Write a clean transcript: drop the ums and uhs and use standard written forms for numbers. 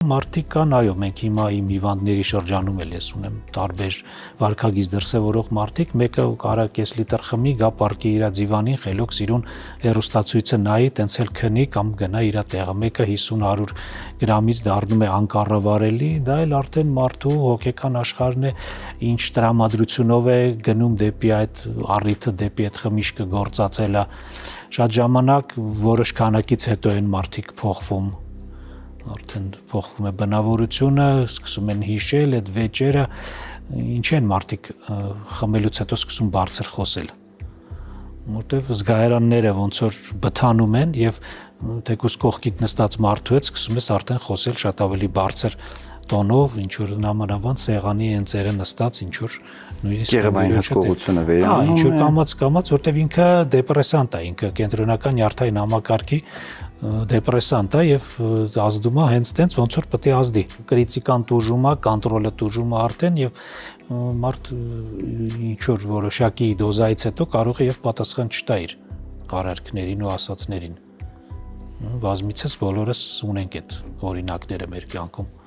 Մարդիկ կան, այո, մենք հիմա իմ հիվանդների շրջանում էլ ես ունեմ տարբեր վարքագիծ դրսևորող մարդիկ, մեկը կարա կես լիտր խմի, գա պարկի իր դիվանին, խելոք սիրուն հեռուստացույցը նայի, տենց էլ քնի կամ գնա իր տեղը, մեկը 50-100 գրամից դառնում է անկառավարելի, դա էլ արդեն մարդու հոգեկան աշխարհն է, ինչ տրամադրությունով է գնում դեպի այդ առիթը, դեպի այդ խմիչքը գործածելը, շատ ժամանակ որոշ քանակից հետո են մարդիկ փոխվում արդեն փոխվում է բնավորությունը, սկսում են հիշել այդ վեճերը, ինչ են մարդիկ խմելուց հետո սկսում բարձր խոսել, որտեվ զգայարանները ոնց որ բթանում են եւ թեկուզ կողքիդ նստած մարդու հետ սկսում ես արդեն խոսել շատ ավելի բարձր տոնով, ինչ որ նամանավանդ սեղանի այն ծերը նստած, ինչ որ նույնիսկ Գեղեցկային հսկողությունը վերանում ինչ որ կամած, որտեվ ինքը դեպրեսանտ է, ինքը կենտրոնական նյարդային համակարգի դեպրեսանտ է եւ ազդում է հենց տենց ոնց որ պետք է ազդի կրիտիկան տուժում է, կոնտրոլը տուժում է արդեն եւ մարդ ինչ որ որոշակի դոզայից հետո կարող է եւ պատասխան չտա իր արարքներին ու ասածներին բազմիցս բոլորս ունենք այդ օրինակները մեր կյանքում